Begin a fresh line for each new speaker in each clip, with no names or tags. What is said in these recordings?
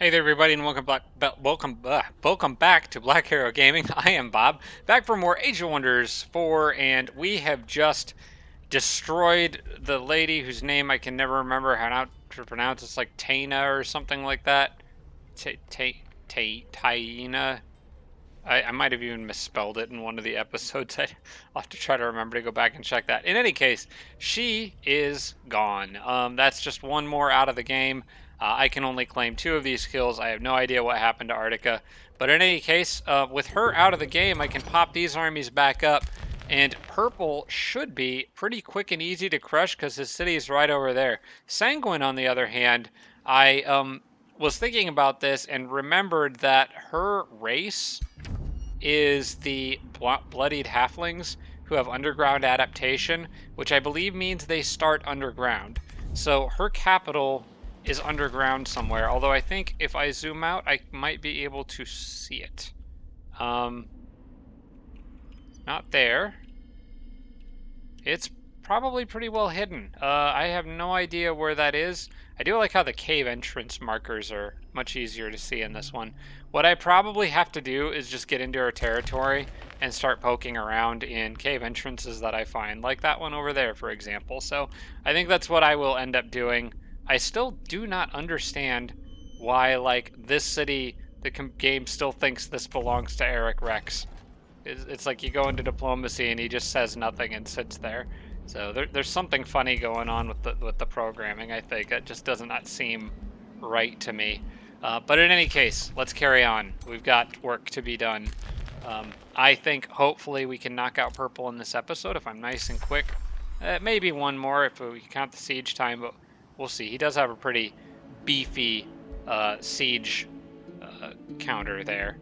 Hey there, everybody, and welcome back to Black Arrow Gaming. I am Bob, back for more Age of Wonders 4, and we have just destroyed the lady whose name I can never remember how to pronounce. It's like Taina or something like that. Taina. I might have even misspelled it in one of the episodes. I'll have to try to remember to go back and check that. In any case, she is gone. That's just one more out of the game. I can only claim 2 of these kills. I have no idea what happened to Arctica. But in any case, with her out of the game, I can pop these armies back up. And purple should be pretty quick and easy to crush because his city is right over there. Sanguine, on the other hand, I was thinking about this and remembered that her race is the bloodied halflings who have underground adaptation, which I believe means they start underground. So her capital is underground somewhere, although I think if I zoom out, I might be able to see it. Not there. It's probably pretty well hidden. I have no idea where that is. I do like how the cave entrance markers are much easier to see in this one. What I probably have to do is just get into our territory and start poking around in cave entrances that I find, like that one over there, for example. So I think that's what I will end up doing. I still do not understand why, like, this city, the game still thinks this belongs to Eric Rex. It's like you go into diplomacy and he just says nothing and sits there. So there's something funny going on with the programming. I think it just does not seem right to me. But in any case, let's carry on. We've got work to be done. I think hopefully we can knock out purple in this episode if I'm nice and quick. Maybe one more if we count the siege time, but we'll see. He does have a pretty beefy siege counter there.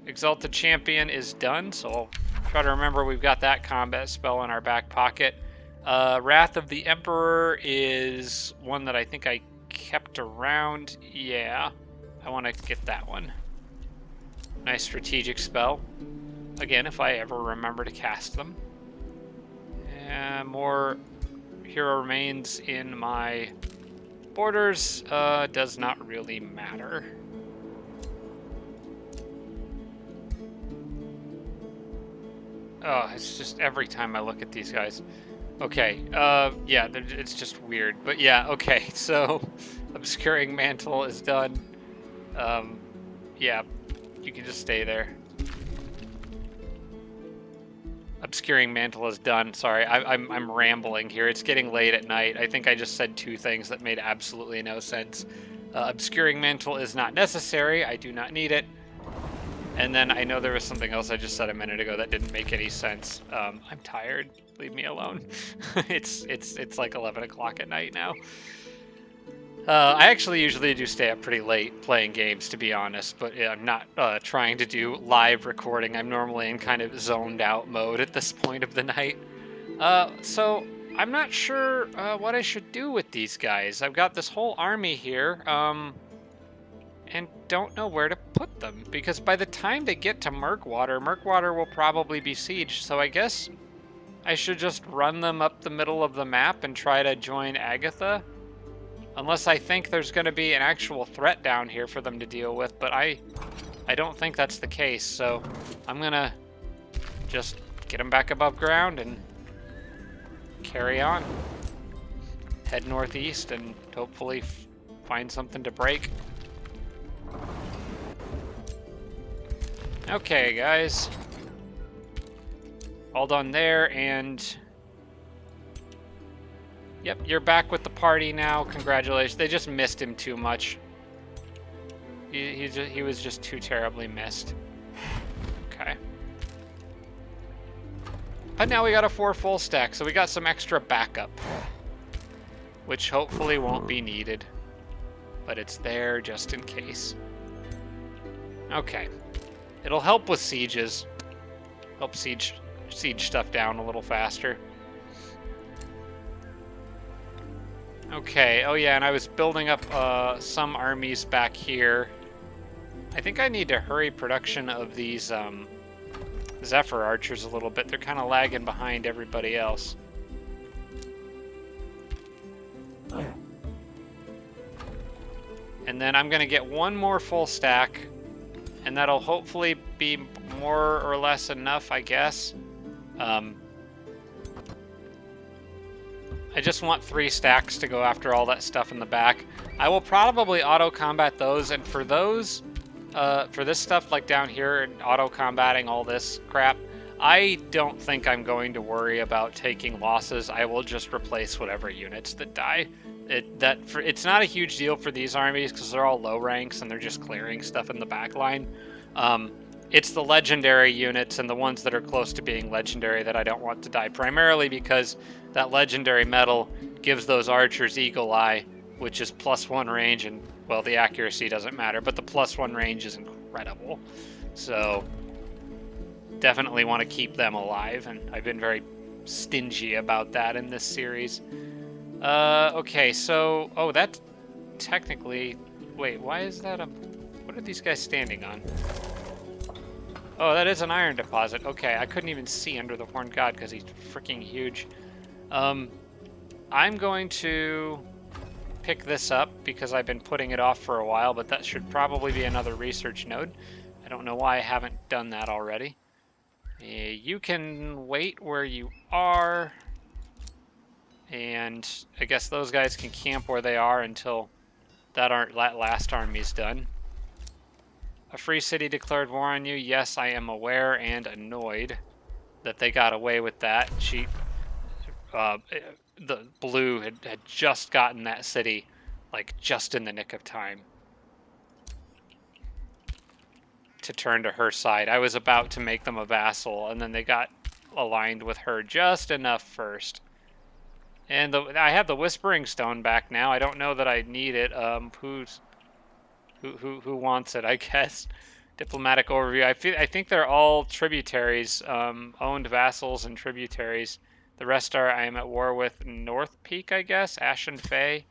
Exalted Champion is done, so I'll try to remember we've got that combat spell in our back pocket. Wrath of the Emperor is one that I think I kept around. Yeah, I want to get that one. Nice strategic spell. Again, if I ever remember to cast them. And more hero remains in my borders. Does not really matter. Oh, it's just every time I look at these guys. Okay, yeah, it's just weird. But yeah, okay, so Obscuring Mantle is done. Yeah, you can just stay there. Obscuring Mantle is done. Sorry, I'm rambling here. It's getting late at night. I think I just said 2 things that made absolutely no sense. Obscuring Mantle is not necessary. I do not need it. And then I know there was something else I just said a minute ago that didn't make any sense. I'm tired. Leave me alone. It's like 11 o'clock at night now. I actually usually do stay up pretty late playing games, to be honest, but yeah, I'm not trying to do live recording. I'm normally in kind of zoned out mode at this point of the night. So I'm not sure what I should do with these guys. I've got this whole army here. And don't know where to put them, because by the time they get to Murkwater will probably be sieged, so I guess I should just run them up the middle of the map and try to join Agatha? Unless I think there's going to be an actual threat down here for them to deal with, but I don't think that's the case, so I'm going to just get them back above ground and carry on. Head northeast and hopefully find something to break. Okay, guys. All done there, and yep, you're back with the party now. Congratulations. They just missed him too much. He was just too terribly missed. Okay. But now we got a 4 full stack, so we got some extra backup, which hopefully won't be needed, but it's there just in case. Okay. It'll help with sieges. Help siege stuff down a little faster. Okay, oh yeah, and I was building up some armies back here. I think I need to hurry production of these Zephyr archers a little bit. They're kind of lagging behind everybody else. And then I'm going to get one more full stack, and that'll hopefully be more or less enough, I guess. I just want 3 stacks to go after all that stuff in the back. I will probably auto-combat those, and for those, for this stuff like down here and auto-combating all this crap, I don't think I'm going to worry about taking losses. I will just replace whatever units that die. It's not a huge deal for these armies because they're all low ranks and they're just clearing stuff in the back line. It's the legendary units and the ones that are close to being legendary that I don't want to die, primarily because that legendary metal gives those archers Eagle Eye, which is +1 range, and, well, the accuracy doesn't matter, but the +1 range is incredible. So, definitely want to keep them alive, and I've been very stingy about that in this series. Okay, so, oh, that technically, wait, why is that what are these guys standing on? Oh, that is an iron deposit. Okay, I couldn't even see under the Horned God because he's freaking huge. I'm going to pick this up because I've been putting it off for a while, but that should probably be another research node. I don't know why I haven't done that already. You can wait where you are, and I guess those guys can camp where they are until that last army's done. A free city declared war on you. Yes, I am aware and annoyed that they got away with that. The blue had just gotten that city, like, just in the nick of time to turn to her side. I was about to make them a vassal, and then they got aligned with her just enough first. And I have the Whispering Stone back now. I don't know that I need it. Who wants it, I guess. Diplomatic overview. I think they're all tributaries, owned vassals and tributaries. The rest are I am at war with North Peak, I guess. Ashen Fae.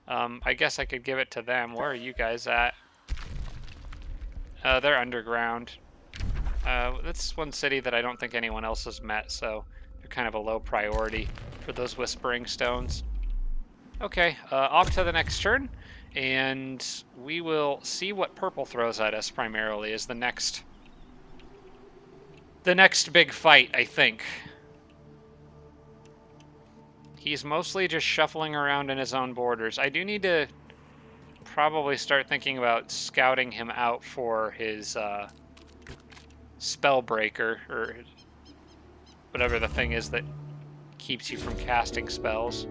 I guess I could give it to them. Where are you guys at? They're underground. That's one city that I don't think anyone else has met, so they're kind of a low priority for those Whispering Stones. Okay, off to the next turn, and we will see what purple throws at us primarily is the next big fight, I think. He's mostly just shuffling around in his own borders. I do need to probably start thinking about scouting him out for his Spellbreaker, or whatever the thing is that keeps you from casting spells.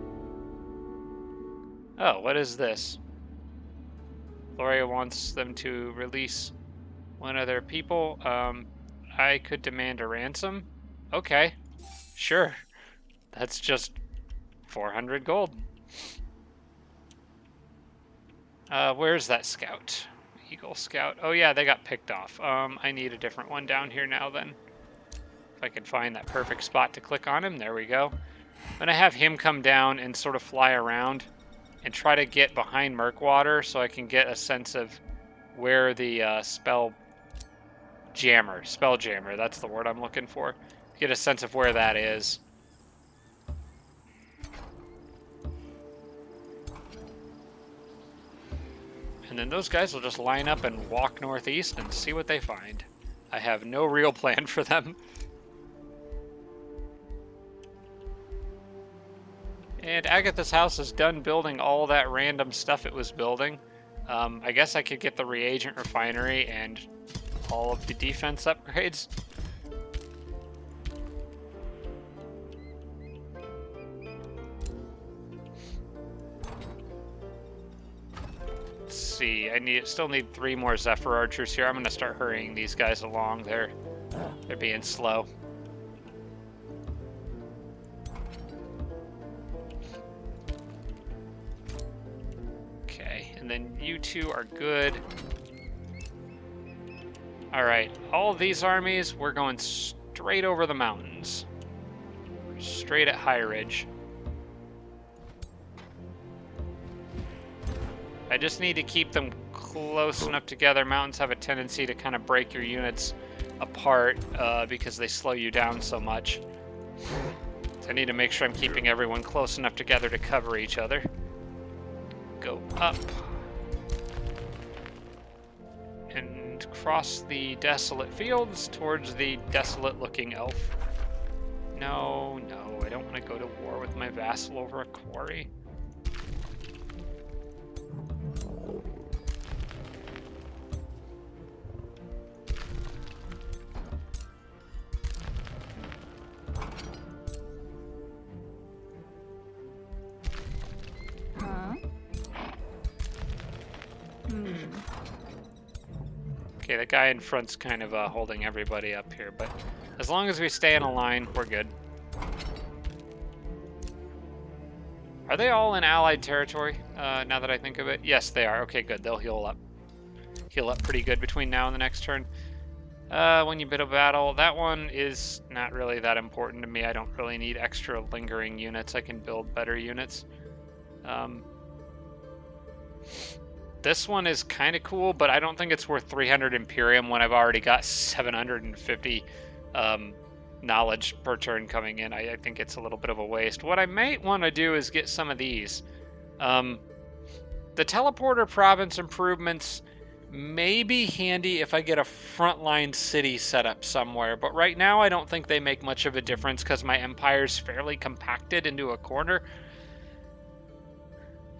Oh, what is this? Gloria wants them to release one of their people. I could demand a ransom. Okay, sure. That's just 400 gold. Where's that scout? Eagle Scout. Oh yeah, they got picked off. I need a different one down here now then. If I can find that perfect spot to click on him. There we go. I'm gonna have him come down and sort of fly around and try to get behind Murkwater so I can get a sense of where the Spelljammer, that's the word I'm looking for. Get a sense of where that is. And then those guys will just line up and walk northeast and see what they find. I have no real plan for them. And Agatha's house is done building all that random stuff it was building. I guess I could get the reagent refinery and all of the defense upgrades. Let's see, still need 3 more Zephyr Archers here. I'm gonna start hurrying these guys along. They're being slow. And then you two are good. Alright, all of these armies, we're going straight over the mountains. Straight at High Ridge. I just need to keep them close enough together. Mountains have a tendency to kind of break your units apart because they slow you down so much. So I need to make sure I'm keeping everyone close enough together to cover each other. Go up. and cross the desolate fields towards the desolate-looking elf. No, no, I don't want to go to war with my vassal over a quarry. Okay, the guy in front's kind of holding everybody up here, but as long as we stay in a line, we're good. Are they all in allied territory, now that I think of it? Yes, they are. Okay, good. They'll heal up. Heal up pretty good between now and the next turn. When you bid a battle, that one is not really that important to me. I don't really need extra lingering units. I can build better units. This one is kind of cool, but I don't think it's worth 300 Imperium when I've already got 750 knowledge per turn coming in. I think it's a little bit of a waste. What I might want to do is get some of these. The teleporter province improvements may be handy if I get a frontline city set up somewhere, but right now I don't think they make much of a difference because my empire's fairly compacted into a corner.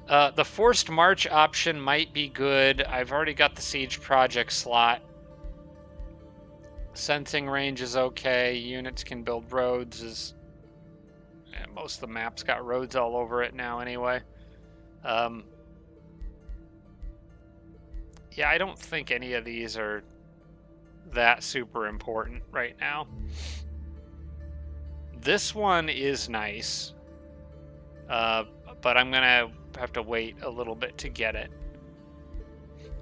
The forced march option might be good. I've already got the siege project slot. Sensing range is okay. Units can build roads. Yeah, most of the map's got roads all over it now anyway. Yeah, I don't think any of these are that super important right now. This one is nice, but I'm gonna have to wait a little bit to get it.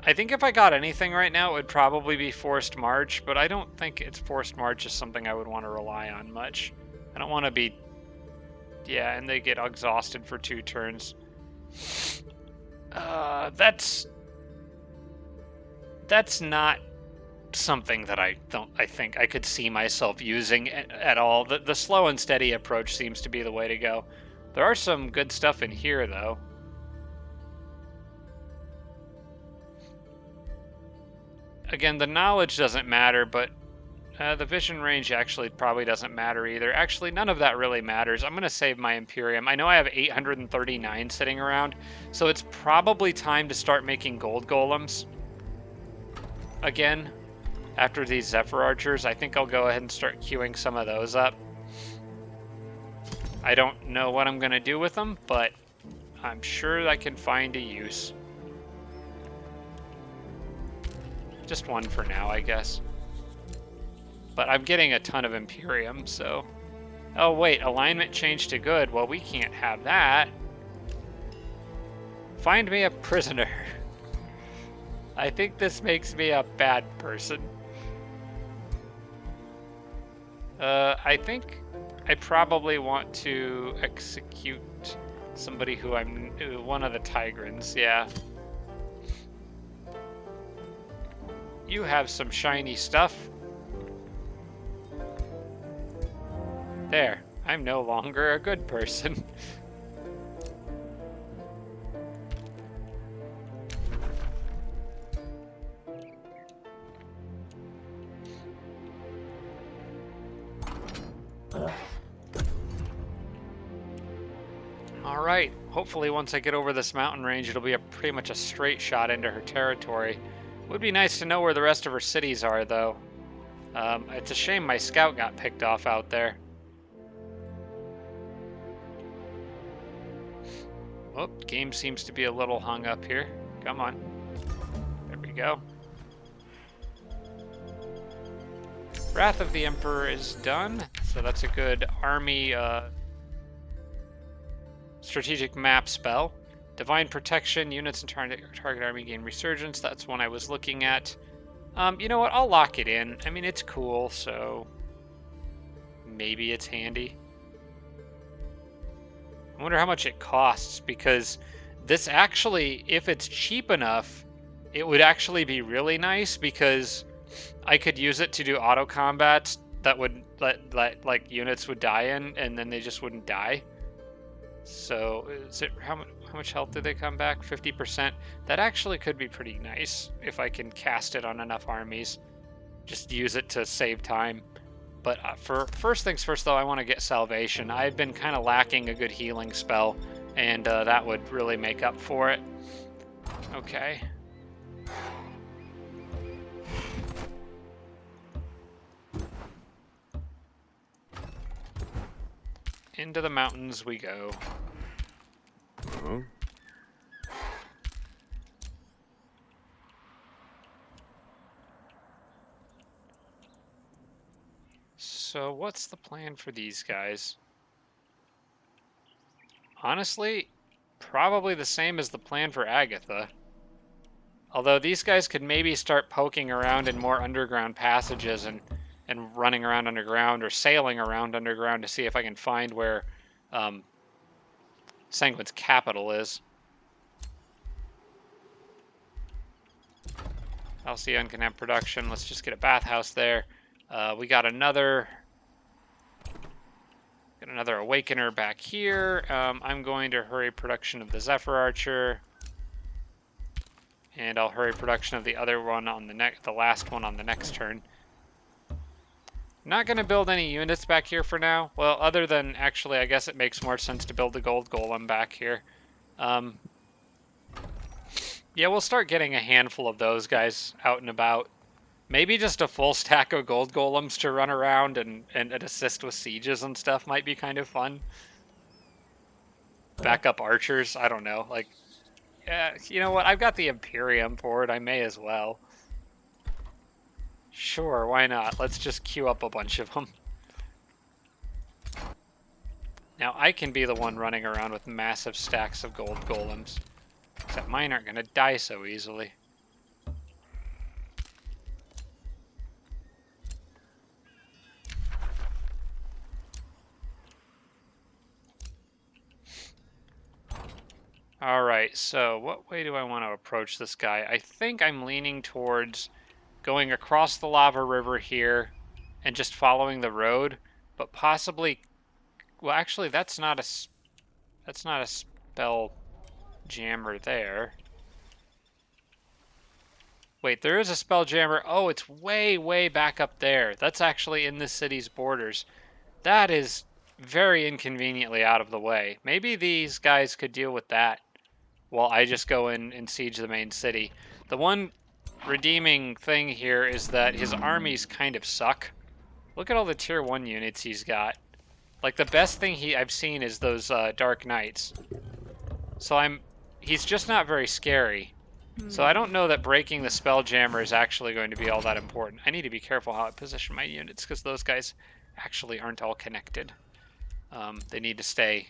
I think if I got anything right now, it would probably be Forced March, but I don't think it's Forced March is something I would want to rely on much. I don't want to be... Yeah, and they get exhausted for 2 turns. That's not something that I think I could see myself using at all. The slow and steady approach seems to be the way to go. There are some good stuff in here, though. Again, the knowledge doesn't matter, but the vision range actually probably doesn't matter either. Actually, none of that really matters. I'm going to save my Imperium. I know I have 839 sitting around, so it's probably time to start making gold golems again. After these Zephyr Archers, I think I'll go ahead and start queuing some of those up. I don't know what I'm going to do with them, but I'm sure I can find a use. Just one for now, I guess. But I'm getting a ton of Imperium, so... Oh, wait, alignment changed to good. Well, we can't have that. Find me a prisoner. I think this makes me a bad person. I think I probably want to execute somebody who I'm... one of the Tigrans, yeah. You have some shiny stuff. There, I'm no longer a good person. All right, hopefully once I get over this mountain range, it'll be pretty much a straight shot into her territory. Would be nice to know where the rest of her cities are, though. It's a shame my scout got picked off out there. Oh, game seems to be a little hung up here. Come on. There we go. Wrath of the Emperor is done, so that's a good army strategic map spell. Divine Protection, units and target army gain resurgence. That's one I was looking at. You know what? I'll lock it in. I mean, it's cool, so maybe it's handy. I wonder how much it costs, because this actually, if it's cheap enough, it would actually be really nice, because I could use it to do auto combats that would let like units would die in, and then they just wouldn't die. So is it how How much health do they come back? 50%. That actually could be pretty nice if I can cast it on enough armies. Just use it to save time. But for first things first, though, I want to get salvation. I've been kind of lacking a good healing spell, and that would really make up for it. Okay. Into the mountains we go.
Huh?
So what's the plan for these guys? Honestly, probably the same as the plan for Agatha. Although these guys could maybe start poking around in more underground passages and running around underground or sailing around underground to see if I can find where Sanguine's capital is. Halcyon can have production. Let's just get a bathhouse there. We got another Awakener back here. I'm going to hurry production of the Zephyr Archer. And I'll hurry production of the other one on the last one on the next turn. Not going to build any units back here for now. Well, other than, actually, I guess it makes more sense to build the gold golem back here. Yeah, we'll start getting a handful of those guys out and about. Maybe just a full stack of gold golems to run around and assist with sieges and stuff might be kind of fun. Backup archers, I don't know. Like, yeah, you know what? I've got the Imperium for it. I may as well. Sure, why not? Let's just queue up a bunch of them. Now, I can be the one running around with massive stacks of gold golems. Except mine aren't going to die so easily. Alright, so what way do I want to approach this guy? I think I'm leaning towards going across the lava river here and just following the road, but possibly... Well, actually, that's not a spell jammer there. Wait, there is a spell jammer. Oh, it's way, way back up there. That's actually in the city's borders. That is very inconveniently out of the way. Maybe these guys could deal with that while I just go in and siege the main city. The one redeeming thing here is that his armies kind of suck. Look at all the tier 1 units he's got. Like, the best thing I've seen is those Dark Knights. So he's just not very scary. So I don't know that breaking the Spelljammer is actually going to be all that important. I need to be careful how I position my units, because those guys actually aren't all connected. They need to stay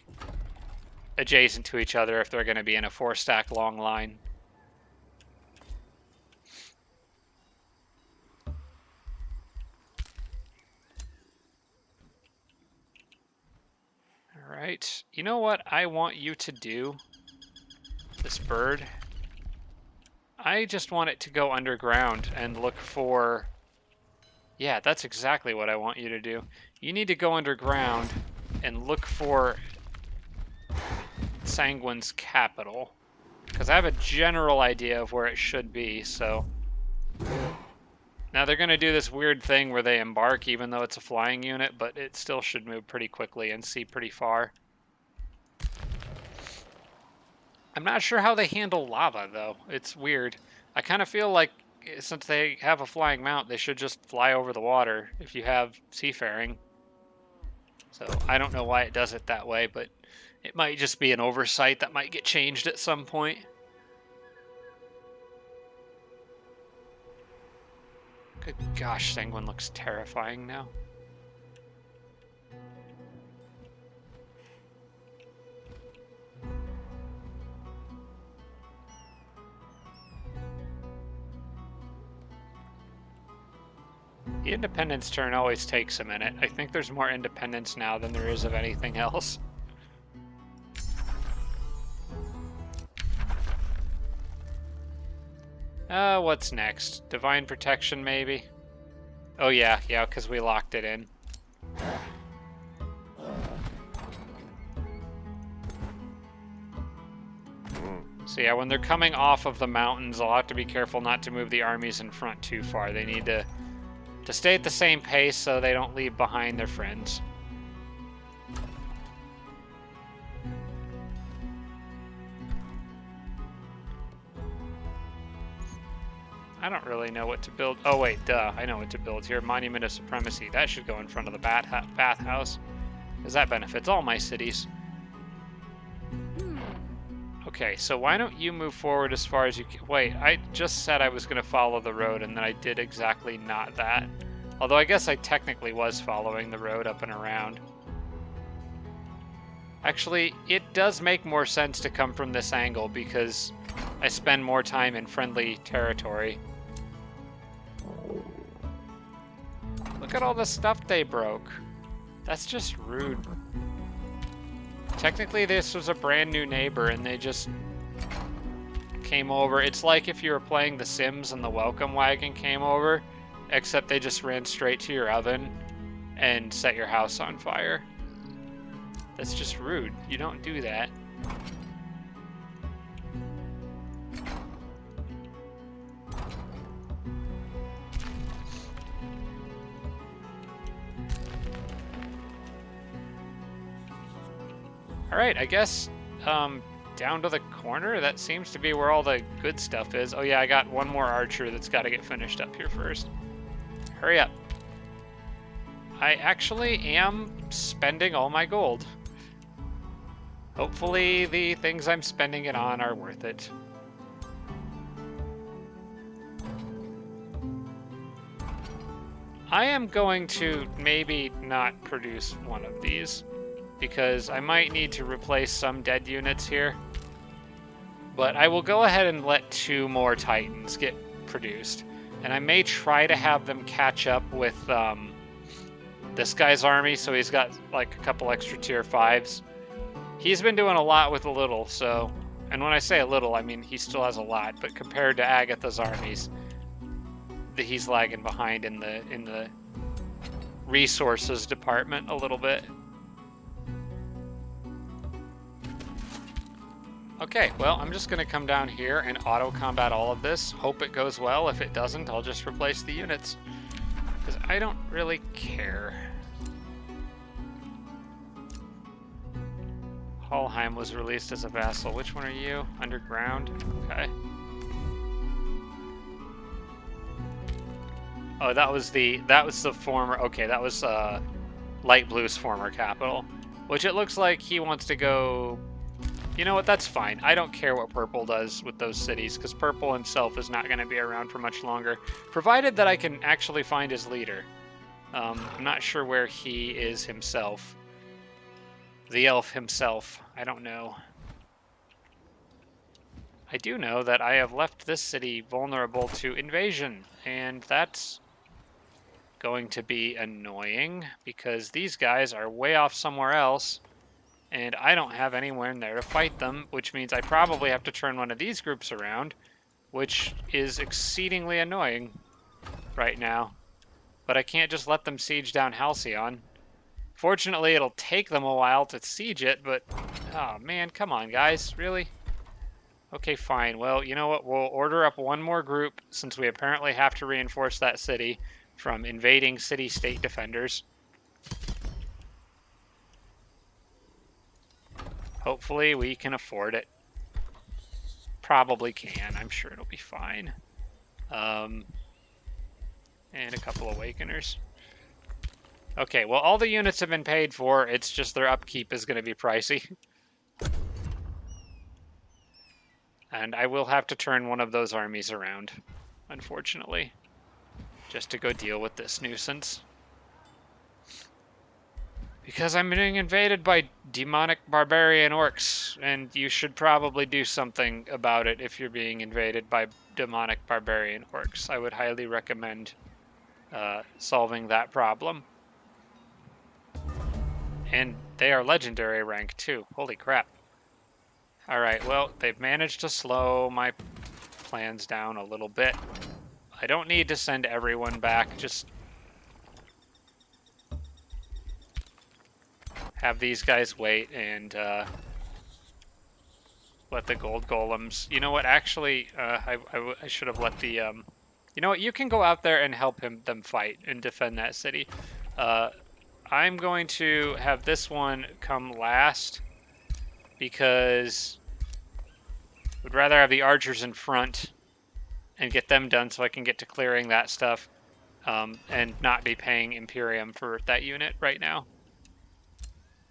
adjacent to each other if they're going to be in a 4-stack long line. Alright, you know what I want you to do? This bird. I just want it to go underground and look for... Yeah, that's exactly what I want you to do. You need to go underground and look for Sanguine's capital. Because I have a general idea of where it should be, so... Now they're going to do this weird thing where they embark even though it's a flying unit, but it still should move pretty quickly and see pretty far. I'm not sure how they handle lava, though. It's weird. I kind of feel like since they have a flying mount, they should just fly over the water if you have seafaring. So I don't know why it does it that way, but it might just be an oversight that might get changed at some point. Good gosh, Sanguine looks terrifying now. The independence turn always takes a minute. I think there's more independence now than there is of anything else. What's next? Divine Protection, maybe? Oh yeah, because we locked it in. So yeah, when they're coming off of the mountains, I'll have to be careful not to move the armies in front too far. They need to stay at the same pace so they don't leave behind their friends. I don't really know what to build. Oh wait, duh, I know what to build here. Monument of Supremacy. That should go in front of the bathhouse, because that benefits all my cities. Okay, so why don't you move forward as far as you can. Wait, I just said I was going to follow the road, and then I did exactly not that. Although I guess I technically was following the road up and around. Actually, it does make more sense to come from this angle because I spend more time in friendly territory. Look at all the stuff they broke. That's just rude. Technically, this was a brand new neighbor and they just came over. It's like if you were playing The Sims and the welcome wagon came over, except they just ran straight to your oven and set your house on fire. That's just rude. You don't do that. Alright, I guess down to the corner, that seems to be where all the good stuff is. Oh yeah, I got one more archer that's got to get finished up here first. Hurry up. I actually am spending all my gold. Hopefully the things I'm spending it on are worth it. I am going to maybe not produce one of these, because I might need to replace some dead units here. But I will go ahead and let 2 more Titans get produced. And I may try to have them catch up with this guy's army, so he's got like a couple extra tier 5s. He's been doing a lot with a little, so... And when I say a little, I mean he still has a lot, but compared to Agatha's armies, he's lagging behind in the resources department a little bit. Okay, well, I'm just going to come down here and auto-combat all of this. Hope it goes well. If it doesn't, I'll just replace the units. Because I don't really care. Hallheim was released as a vassal. Which one are you? Underground? Okay. Oh, that was the former... Okay, that was Light Blue's former capital. Which it looks like he wants to go... You know what, that's fine. I don't care what Purple does with those cities, because Purple himself is not going to be around for much longer, provided that I can actually find his leader. I'm not sure where he is himself. The elf himself. I don't know. I do know that I have left this city vulnerable to invasion, and that's going to be annoying, because these guys are way off somewhere else. And I don't have anywhere in there to fight them, which means I probably have to turn one of these groups around, which is exceedingly annoying right now. But I can't just let them siege down Halcyon. Fortunately, it'll take them a while to siege it, but... Oh, man, come on, guys. Really? Okay, fine. Well, you know what? We'll order up one more group, since we apparently have to reinforce that city from invading city-state defenders. Hopefully we can afford it. Probably can. I'm sure it'll be fine. And a couple Awakeners. Okay, well, all the units have been paid for. It's just their upkeep is going to be pricey. And I will have to turn one of those armies around, unfortunately, just to go deal with this nuisance. Because I'm being invaded by demonic barbarian orcs, and you should probably do something about it if you're being invaded by demonic barbarian orcs. I would highly recommend solving that problem. And they are legendary rank too. Holy crap. Alright, well, they've managed to slow my plans down a little bit. I don't need to send everyone back, just have these guys wait and let the gold golems. You know what? Actually, I should have let the You know what? You can go out there and help them fight and defend that city. I'm going to have this one come last because we'd rather have the archers in front and get them done so I can get to clearing that stuff and not be paying Imperium for that unit right now.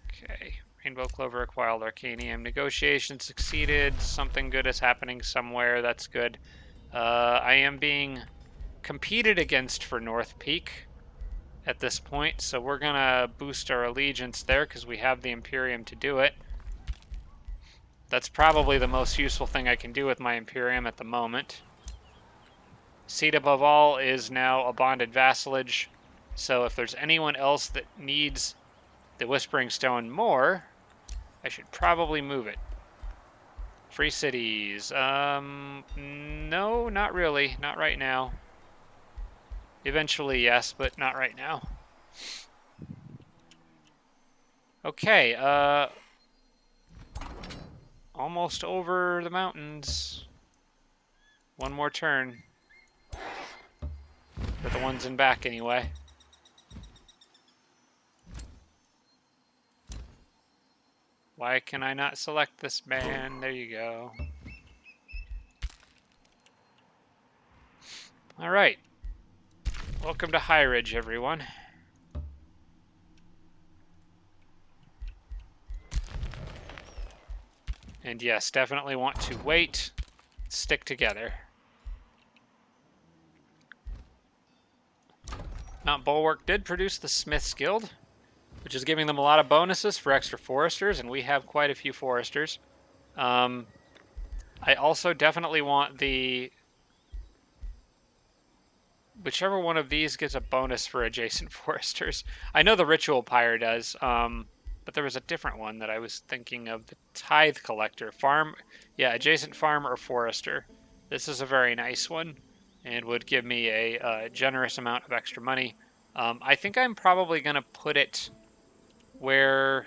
Okay. Rainbow Clover acquired Arcanium. Negotiation succeeded. Something good is happening somewhere. That's good. I am being competed against for North Peak at this point, so we're going to boost our allegiance there because we have the Imperium to do it. That's probably the most useful thing I can do with my Imperium at the moment. Seat above all is now a bonded vassalage, so if there's anyone else that needs the Whispering Stone more, I should probably move it. Free cities. No, not really. Not right now. Eventually, yes, but not right now. Okay, almost over the mountains. One more turn. For the ones in back, anyway. Why can I not select this man? There you go. Alright. Welcome to High Ridge, everyone. And yes, definitely want to wait, stick together. Mount Bulwark did produce the Smith's Guild, which is giving them a lot of bonuses for extra foresters, and we have quite a few foresters. I also definitely want the... Whichever one of these gets a bonus for adjacent foresters. I know the Ritual Pyre does, but there was a different one that I was thinking of. The Tithe Collector. Farm, yeah, adjacent farm or forester. This is a very nice one and would give me a generous amount of extra money. I think I'm probably going to put it where...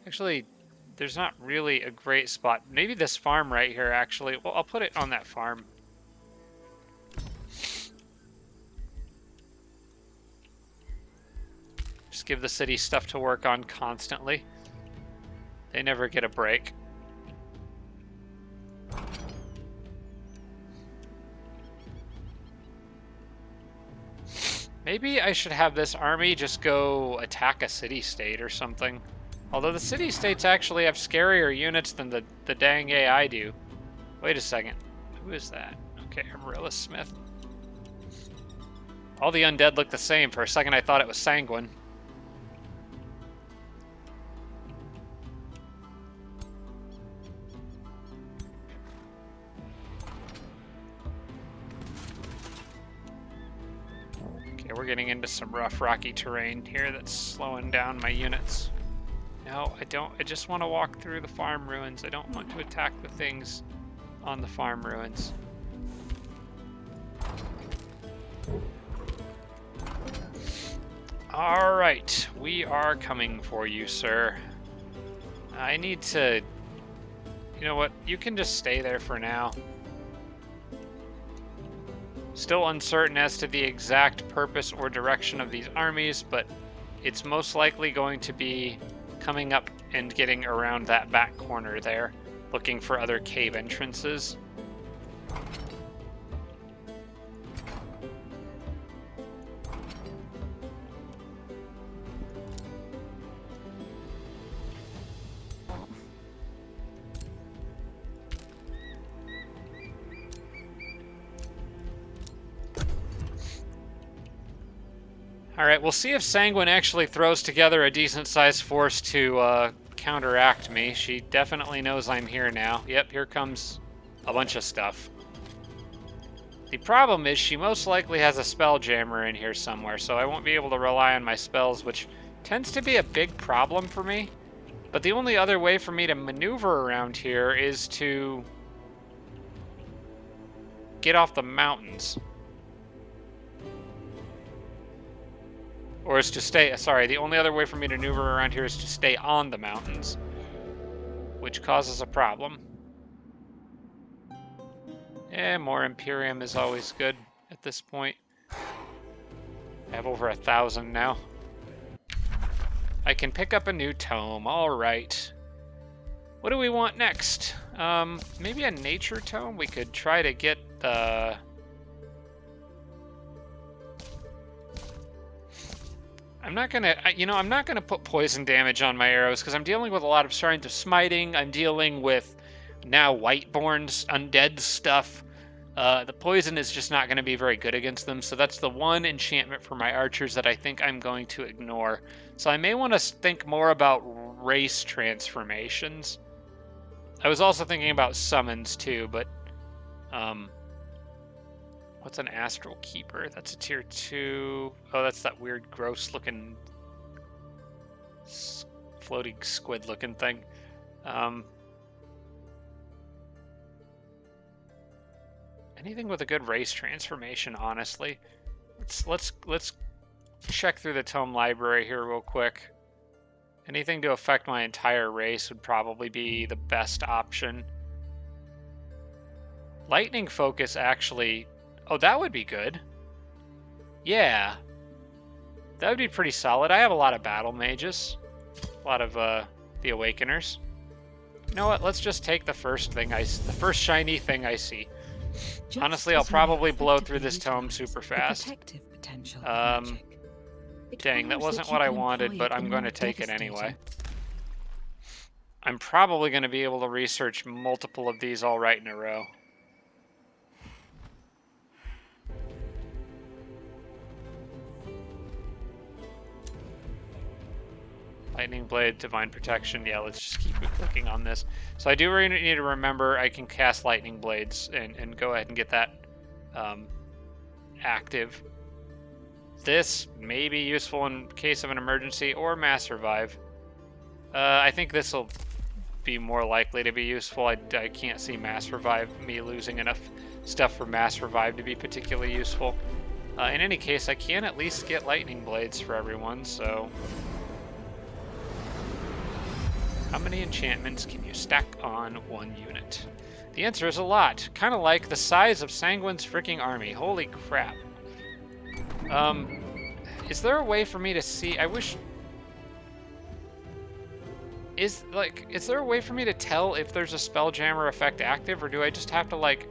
Actually, there's not really a great spot. Maybe this farm right here, actually. Well, I'll put it on that farm. Just give the city stuff to work on constantly. They never get a break. Maybe I should have this army just go attack a city-state or something. Although the city-states actually have scarier units than the dang AI do. Wait a second. Who is that? Okay, Amaryllis Smith. All the undead look the same. For a second I thought it was Sanguine. Okay, we're getting into some rough rocky terrain here that's slowing down my units. No, I don't. I just want to walk through the farm ruins. I don't want to attack the things on the farm ruins. All right, we are coming for you, sir. I need to... You know what? You can just stay there for now. Still uncertain as to the exact purpose or direction of these armies, but it's most likely going to be coming up and getting around that back corner there, looking for other cave entrances. Alright, we'll see if Sanguine actually throws together a decent-sized force to counteract me. She definitely knows I'm here now. Yep, here comes a bunch of stuff. The problem is she most likely has a Spelljammer in here somewhere, so I won't be able to rely on my spells, which tends to be a big problem for me. But the only other way for me to maneuver around here is to get off the mountains. Or is to stay, sorry, the only other way for me to maneuver around here is to stay on the mountains, which causes a problem. More Imperium is always good at this point. I have over 1,000 now. I can pick up a new tome, all right. What do we want next? Maybe a nature tome? We could try to get the... I'm not gonna put poison damage on my arrows because I'm dealing with a lot of shrines of smiting. I'm dealing with now Whiteborn's undead stuff. The poison is just not going to be very good against them, so that's the one enchantment for my archers that I think I'm going to ignore. So I may want to think more about race transformations. I was also thinking about summons too, but what's an astral keeper? That's a tier 2. Oh, that's that weird gross looking floating squid looking thing. Anything with a good race transformation, honestly. Let's check through the tome library here real quick. Anything to affect my entire race would probably be the best option. Lightning focus actually... Oh, that would be good. Yeah. That would be pretty solid. I have a lot of battle mages. A lot of the awakeners. You know what? Let's just take the first shiny thing I see. Honestly, I'll probably blow through this tome super fast. Dang, that wasn't what I wanted, but I'm going to take it anyway. I'm probably going to be able to research multiple of these all right in a row. Lightning Blade, Divine Protection. Yeah, let's just keep clicking on this. So I do really need to remember I can cast Lightning Blades and go ahead and get that active. This may be useful in case of an emergency or mass revive. I think this will be more likely to be useful. I can't see mass revive, me losing enough stuff for mass revive to be particularly useful. In any case, I can at least get Lightning Blades for everyone, so... How many enchantments can you stack on one unit? The answer is a lot. Kind of like the size of Sanguine's freaking army. Holy crap. Is there a way for me to see... I wish... Is there a way for me to tell if there's a Spelljammer effect active, or do I just have to, like,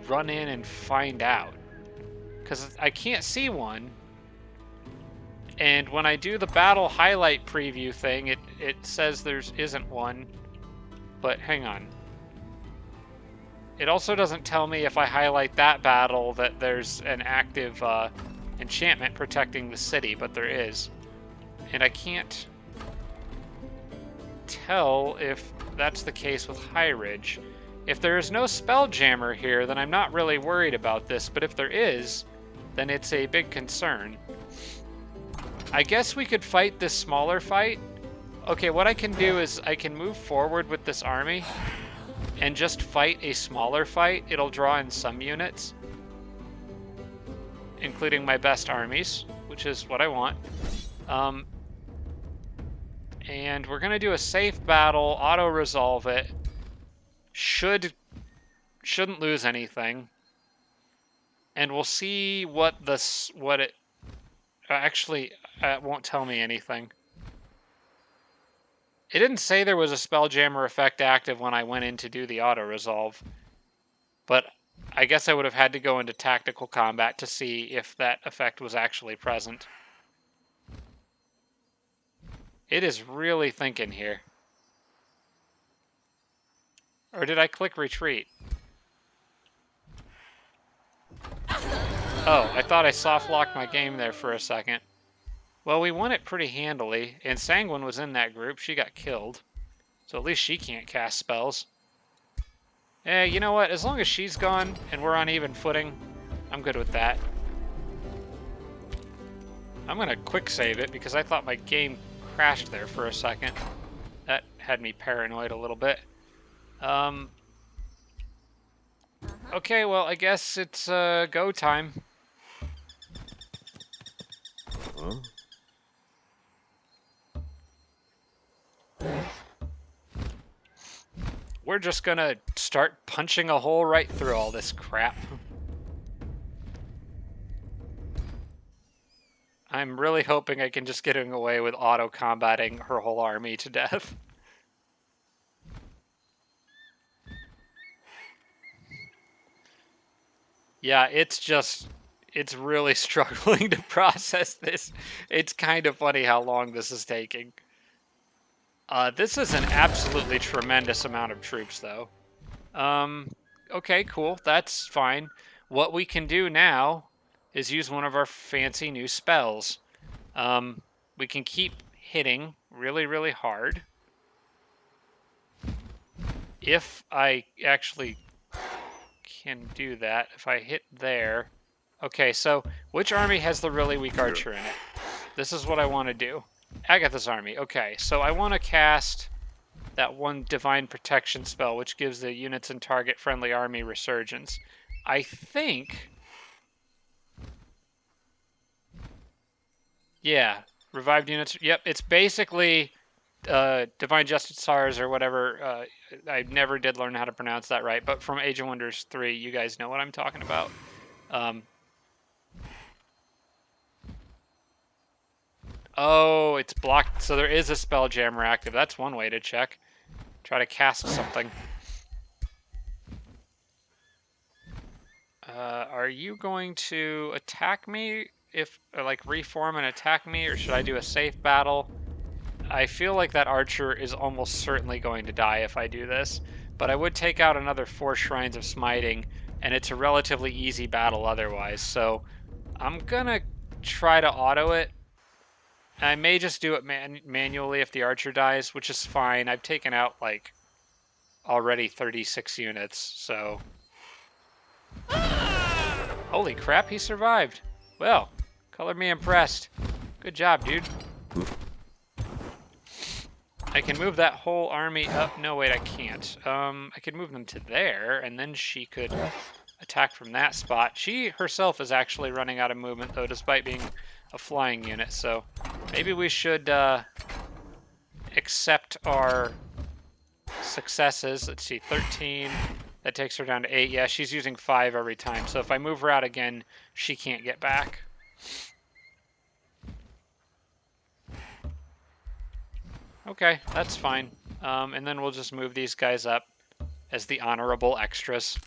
run in and find out? Because I can't see one. And when I do the battle highlight preview thing, it says there isn't one. But hang on. It also doesn't tell me if I highlight that battle that there's an active enchantment protecting the city, but there is. And I can't tell if that's the case with High Ridge. If there is no Spelljammer here, then I'm not really worried about this, but if there is, then it's a big concern. I guess we could fight this smaller fight. Okay, what I can do is I can move forward with this army and just fight a smaller fight. It'll draw in some units, including my best armies, which is what I want. And we're going to do a safe battle, auto-resolve it. Shouldn't lose anything. And we'll see what it... Actually, it won't tell me anything. It didn't say there was a Spelljammer effect active when I went in to do the auto-resolve. But I guess I would have had to go into tactical combat to see if that effect was actually present. It is really thinking here. Or did I click retreat? Oh, I thought I soft-locked my game there for a second. Well, we won it pretty handily, and Sanguine was in that group. She got killed. So at least she can't cast spells. You know what? As long as she's gone and we're on even footing, I'm good with that. I'm going to quick save it because I thought my game crashed there for a second. That had me paranoid a little bit. Okay, well, I guess it's go time.
Huh?
we're just gonna start punching a hole right through all this crap. I'm really hoping I can just get away with auto-combating her whole army to death. Yeah, it's really struggling to process this. It's kind of funny how long this is taking. This is an absolutely tremendous amount of troops, though. Okay, cool. That's fine. What we can do now is use one of our fancy new spells. We can keep hitting really, really hard. If I actually can do that, if I hit there. Okay, so which army has the really weak archer in it? This is what I want to do. Agatha's army. Okay, so I want to cast that one divine protection spell, which gives the units and target friendly army resurgence. I think... Yeah, revived units. Yep, it's basically Divine Justice Stars or whatever. I never did learn how to pronounce that right, but from Age of Wonders 3, you guys know what I'm talking about. Oh, it's blocked. So there is a spell jammer active. That's one way to check. Try to cast something. Are you going to attack me? If, like, reform and attack me, or should I do a safe battle? I feel like that archer is almost certainly going to die if I do this, but I would take out another 4 Shrines of Smiting, and it's a relatively easy battle otherwise, so I'm gonna try to auto it. I may just do it manually if the archer dies, which is fine. I've taken out, like, already 36 units, so... Holy crap, he survived. Well, color me impressed. Good job, dude. I can move that whole army up. No, wait, I can't. I could move them to there, and then she could attack from that spot. She herself is actually running out of movement, though, despite being a flying unit, so maybe we should accept our successes. Let's see, 13. That takes her down to 8. Yeah, she's using 5 every time, so if I move her out again, she can't get back. Okay, that's fine. And then we'll just move these guys up as the honorable extras.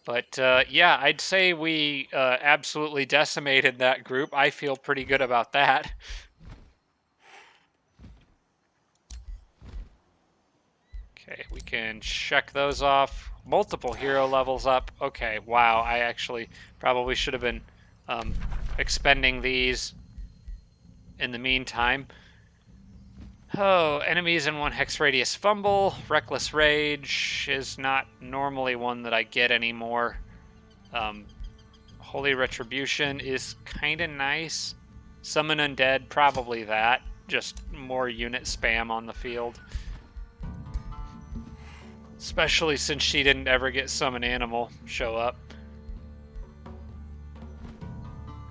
But yeah, I'd say we absolutely decimated that group. I feel pretty good about that. Okay, we can check those off. Multiple hero levels up. Okay, wow, I actually probably should have been expending these in the meantime. Oh, enemies in 1 hex radius fumble. Reckless Rage is not normally one that I get anymore. Holy Retribution is kind of nice. Summon Undead, probably that. Just more unit spam on the field. Especially since she didn't ever get Summon Animal show up.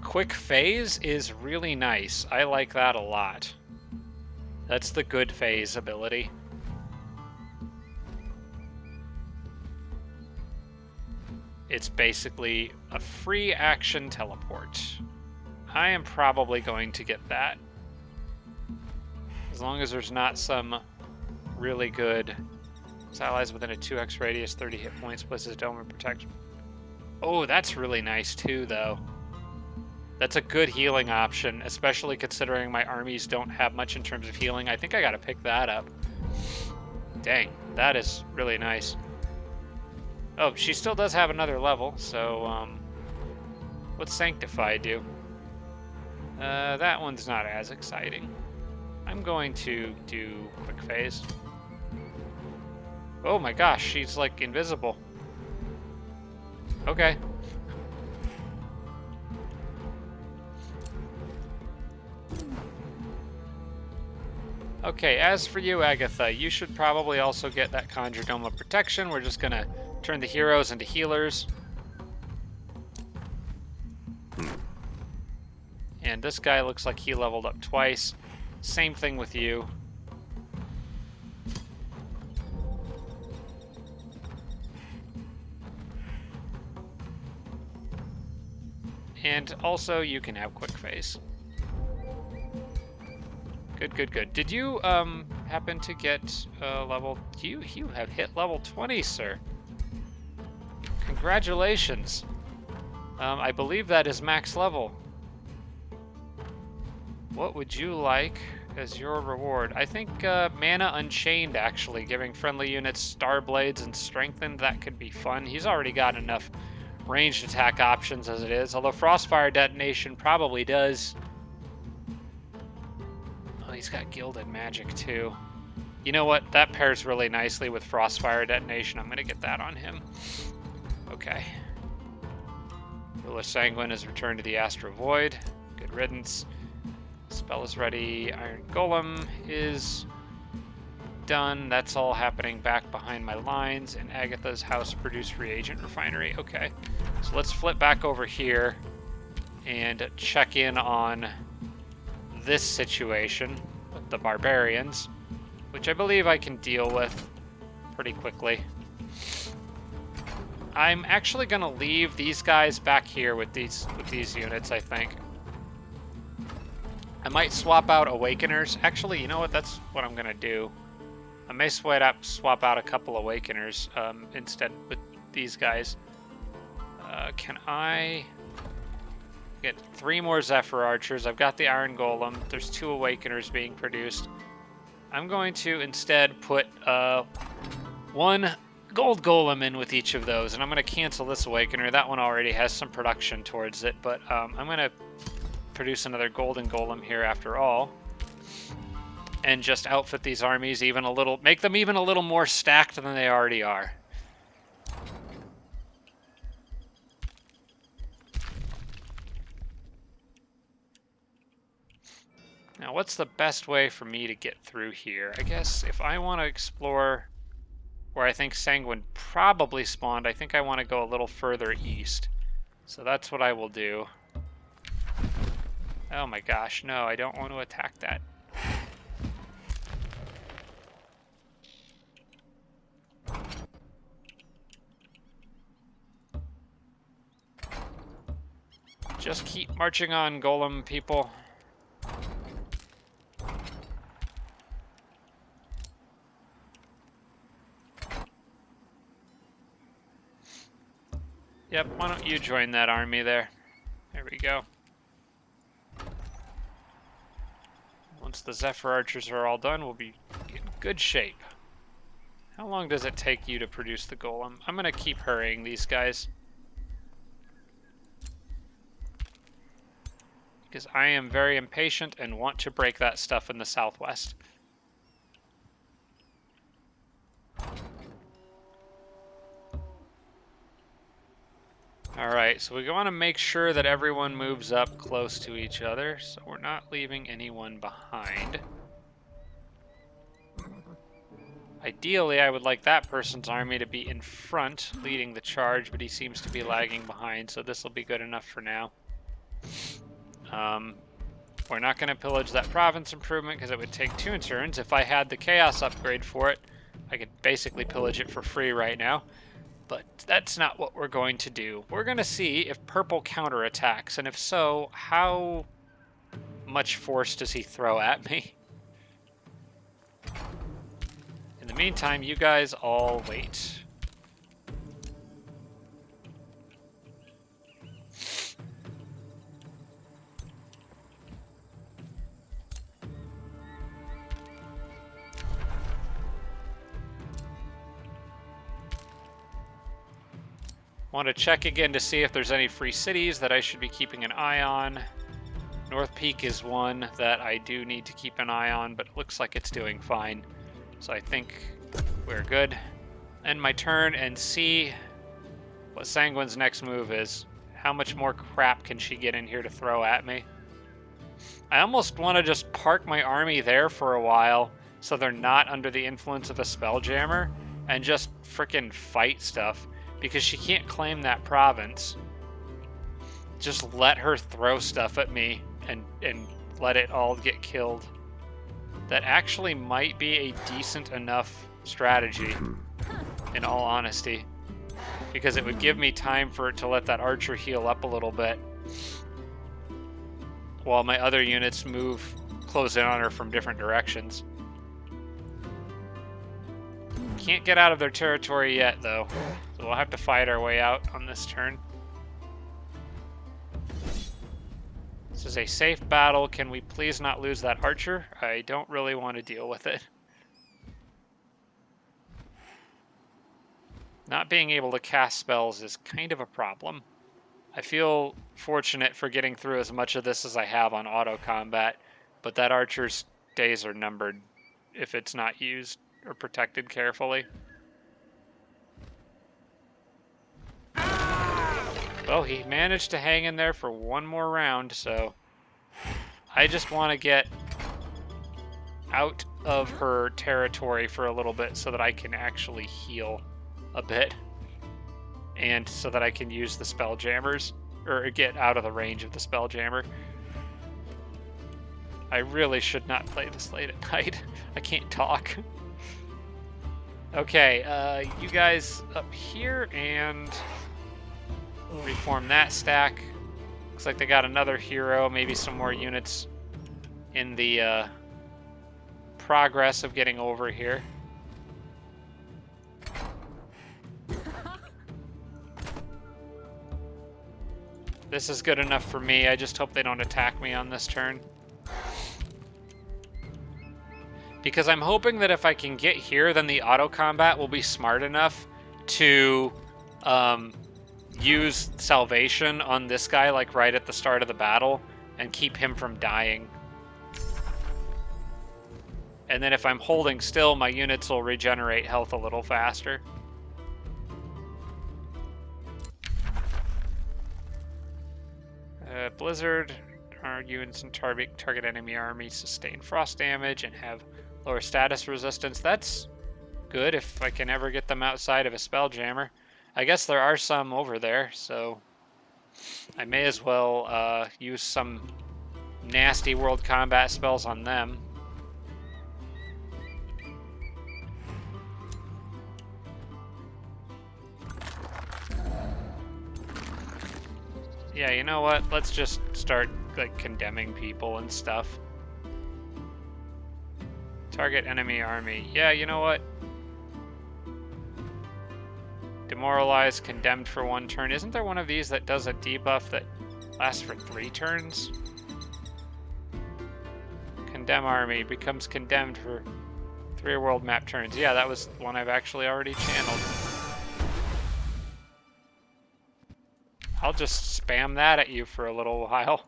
Quick Phase is really nice. I like that a lot. That's the good phase ability. It's basically a free action teleport. I am probably going to get that. As long as there's not some really good... Allies within a 2x radius, 30 hit points, places dome and protect. Oh, that's really nice too, though. That's a good healing option, especially considering my armies don't have much in terms of healing. I think I gotta pick that up. Dang, that is really nice. Oh, she still does have another level, so, what's Sanctify do? That one's not as exciting. I'm going to do Quick Phase. Oh my gosh, she's like invisible. Okay. Okay, as for you, Agatha, you should probably also get that Conjure Dome of Protection. We're just gonna turn the heroes into healers. And this guy looks like he leveled up twice. Same thing with you. And also, you can have quick phase. Good, good, good. Did you happen to get level? You have hit level 20, sir. Congratulations. I believe that is max level. What would you like as your reward? I think Mana Unchained, actually, giving friendly units Star Blades and Strengthened. That could be fun. He's already got enough ranged attack options as it is, although Frostfire Detonation probably does. Oh, he's got Gilded Magic, too. You know what? That pairs really nicely with Frostfire Detonation. I'm going to get that on him. Okay. Ruler Sanguine has returned to the Astral Void. Good riddance. Spell is ready. Iron Golem is done. That's all happening back behind my lines. And Agatha's house produced reagent refinery. Okay. So let's flip back over here and check in on this situation with the barbarians, which I believe I can deal with pretty quickly. I'm actually going to leave these guys back here with these units, I think. I might swap out Awakeners. Actually, you know what? That's what I'm going to do. I may swap out a couple Awakeners instead with these guys. Can I get 3 more Zephyr Archers? I've got the Iron Golem. There's 2 Awakeners being produced. I'm going to instead put 1 Gold Golem in with each of those, and I'm going to cancel this Awakener. That one already has some production towards it, but I'm going to produce another Golden Golem here after all, and just outfit these armies even a little, make them even a little more stacked than they already are. Now, what's the best way for me to get through here? I guess if I want to explore where I think Sanguine probably spawned, I think I want to go a little further east. So that's what I will do. Oh my gosh, no, I don't want to attack that. Just keep marching on, Golem people. Yep, why don't you join that army there? There we go. Once the Zephyr Archers are all done, we'll be in good shape. How long does it take you to produce the Golem? I'm going to keep hurrying these guys, because I am very impatient and want to break that stuff in the southwest. Alright, so we want to make sure that everyone moves up close to each other, so we're not leaving anyone behind. Ideally, I would like that person's army to be in front, leading the charge, but he seems to be lagging behind, so this will be good enough for now. We're not going to pillage that province improvement because it would take 2 turns. If I had the Chaos upgrade for it, I could basically pillage it for free right now. But that's not what we're going to do. We're going to see if purple counterattacks, and if so, how much force does he throw at me? In the meantime, you guys all wait. Want to check again to see if there's any free cities that I should be keeping an eye on. North Peak is one that I do need to keep an eye on, but it looks like it's doing fine. So I think we're good. End my turn and see what Sanguine's next move is. How much more crap can she get in here to throw at me? I almost want to just park my army there for a while so they're not under the influence of a Spelljammer and just frickin' fight stuff, because she can't claim that province. Just let her throw stuff at me and let it all get killed. That actually might be a decent enough strategy, in all honesty, because it would give me time for it to let that archer heal up a little bit while my other units close in on her from different directions. Can't get out of their territory yet, though, so we'll have to fight our way out on this turn. This is a safe battle. Can we please not lose that archer? I don't really want to deal with it. Not being able to cast spells is kind of a problem. I feel fortunate for getting through as much of this as I have on auto combat, but that archer's days are numbered if it's not used or protected carefully. Well, he managed to hang in there for one more round, so I just want to get out of her territory for a little bit so that I can actually heal a bit. And so that I can use the Spelljammers, or get out of the range of the Spelljammer. I really should not play this late at night. I can't talk. Okay, you guys up here, and reform that stack. Looks like they got another hero, maybe some more units in the progress of getting over here. This is good enough for me. I just hope they don't attack me on this turn. Because I'm hoping that if I can get here, then the auto combat will be smart enough to use salvation on this guy, like right at the start of the battle, and keep him from dying. And then if I'm holding still, my units will regenerate health a little faster. Blizzard, our units and target enemy armies sustain frost damage and have lower status resistance. That's good if I can ever get them outside of a Spelljammer. I guess there are some over there, so I may as well use some nasty world combat spells on them. Yeah, you know what? Let's just start, like, condemning people and stuff. Target enemy army. Yeah, you know what? Demoralized, condemned for 1 turn. Isn't there one of these that does a debuff that lasts for 3 turns? Condemn army becomes condemned for 3 world map turns. Yeah, that was one I've actually already channeled. I'll just spam that at you for a little while.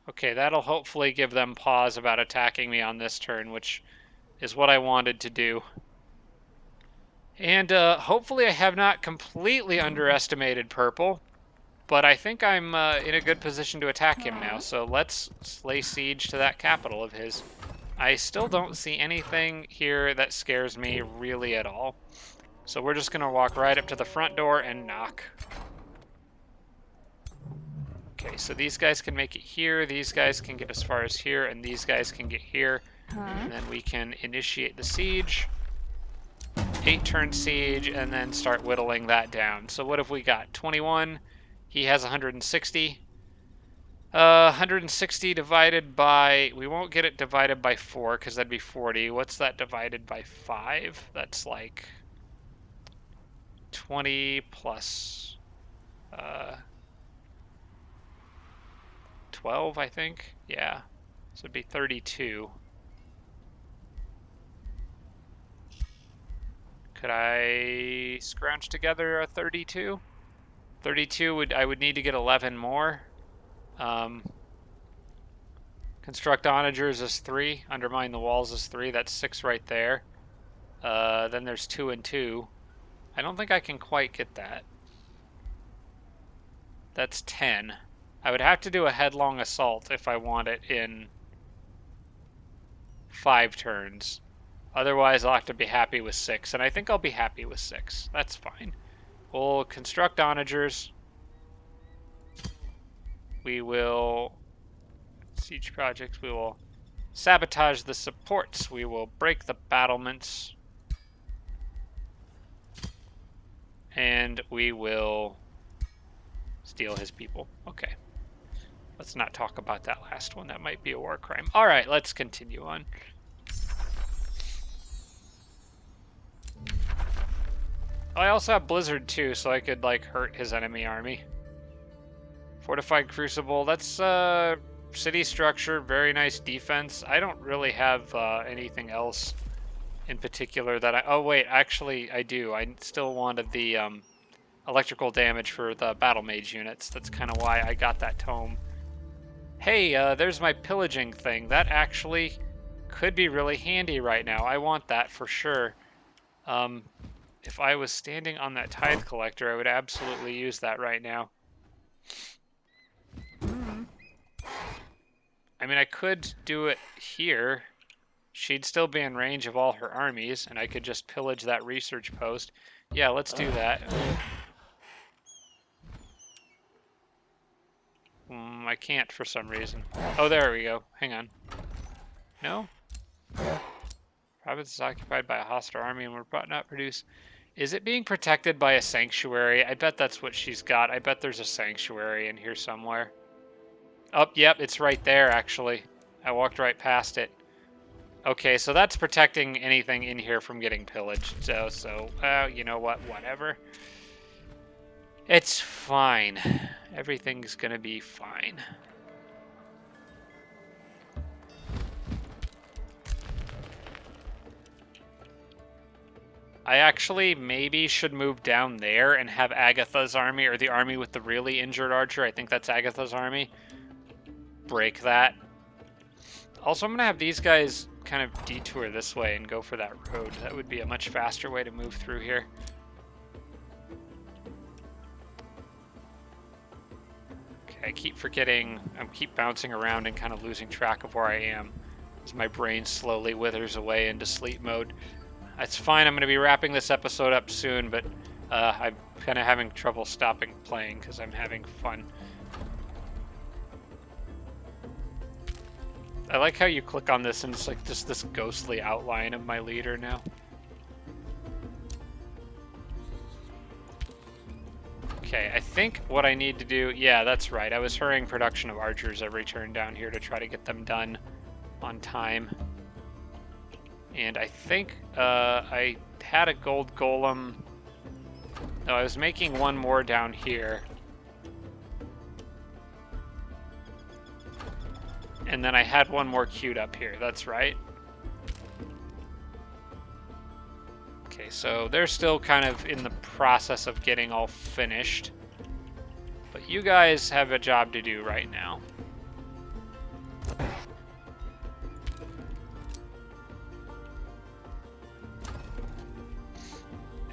Okay, that'll hopefully give them pause about attacking me on this turn, which is what I wanted to do. And hopefully I have not completely underestimated purple, but I think I'm in a good position to attack him now, so let's lay siege to that capital of his. I still don't see anything here that scares me really at all. So we're just going to walk right up to the front door and knock. Okay, so these guys can make it here, these guys can get as far as here, and these guys can get here. And then we can initiate the siege. 8-turn siege, and then start whittling that down. So what have we got? 21. He has 160. 160 divided by... We won't get it divided by 4, because that'd be 40. What's that divided by 5? That's like 20 plus 12, I think. Yeah. So it'd be 32. Could I scrounge together a 32? 32 I would need to get 11 more. Construct onagers is 3. Undermine the walls is 3. That's 6 right there. Then there's 2 and 2. I don't think I can quite get that. That's 10. I would have to do a headlong assault if I want it in 5 turns. Otherwise, I'll have to be happy with 6, and I think I'll be happy with 6. That's fine. We'll construct onagers. We will Siege projects. We will sabotage the supports. We will break the battlements. And we will steal his people. Okay. Let's not talk about that last one. That might be a war crime. All right, let's continue on. I also have Blizzard too, so I could like hurt his enemy army. Fortified Crucible. That's city structure. Very nice defense. I don't really have anything else in particular that I... Oh wait, actually I do. I still wanted the electrical damage for the battle mage units. That's kind of why I got that tome. Hey, there's my pillaging thing. That actually could be really handy right now. I want that for sure. If I was standing on that tithe collector, I would absolutely use that right now. I mean, I could do it here. She'd still be in range of all her armies, and I could just pillage that research post. Yeah, let's do that. I can't for some reason. Oh, there we go. Hang on. No? Province is occupied by a hostile army and will not produce... Is it being protected by a sanctuary? I bet that's what she's got. I bet there's a sanctuary in here somewhere. Oh, yep, it's right there, actually. I walked right past it. Okay, so that's protecting anything in here from getting pillaged. So, you know what? Whatever. It's fine. Everything's gonna be fine. I actually maybe should move down there and have Agatha's army, or the army with the really injured archer. I think that's Agatha's army. Break that. Also, I'm going to have these guys kind of detour this way and go for that road. That would be a much faster way to move through here. Okay, I keep forgetting. I keep bouncing around and kind of losing track of where I am as my brain slowly withers away into sleep mode. That's fine. I'm going to be wrapping this episode up soon, but I'm kind of having trouble stopping playing because I'm having fun. I like how you click on this and it's like just this ghostly outline of my leader now. Okay, I think what I need to do... Yeah, that's right. I was hurrying production of archers every turn down here to try to get them done on time. And I think I had a gold golem. No, I was making one more down here. And then I had one more queued up here. That's right. Okay, so they're still kind of in the process of getting all finished. But you guys have a job to do right now.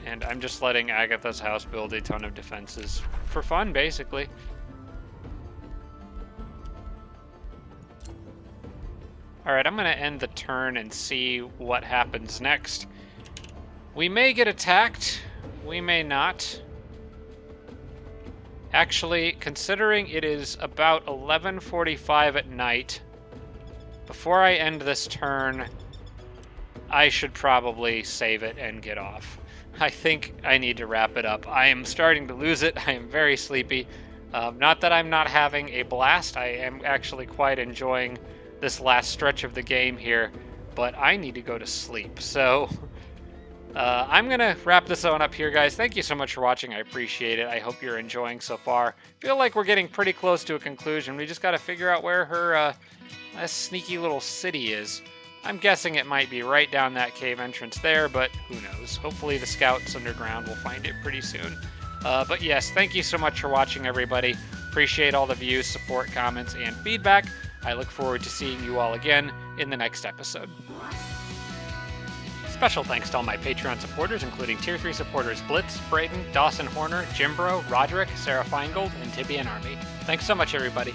And I'm just letting Agatha's house build a ton of defenses for fun, basically. Alright, I'm going to end the turn and see what happens next. We may get attacked. We may not. Actually, considering it is about 11:45 at night, before I end this turn, I should probably save it and get off. I think I need to wrap it up. I am starting to lose it. I am very sleepy. Not that I'm not having a blast. I am actually quite enjoying this last stretch of the game here, but I need to go to sleep. So I'm going to wrap this one up here, guys. Thank you so much for watching. I appreciate it. I hope you're enjoying so far. Feel like we're getting pretty close to a conclusion. We just got to figure out where her sneaky little city is. I'm guessing it might be right down that cave entrance there, but who knows. Hopefully the scouts underground will find it pretty soon. But yes, thank you so much for watching, everybody. Appreciate all the views, support, comments, and feedback. I look forward to seeing you all again in the next episode. Special thanks to all my Patreon supporters, including Tier 3 supporters Blitz, Braden, Dawson Horner, Jimbro, Roderick, Sarah Feingold, and Tibian Army. Thanks so much, everybody.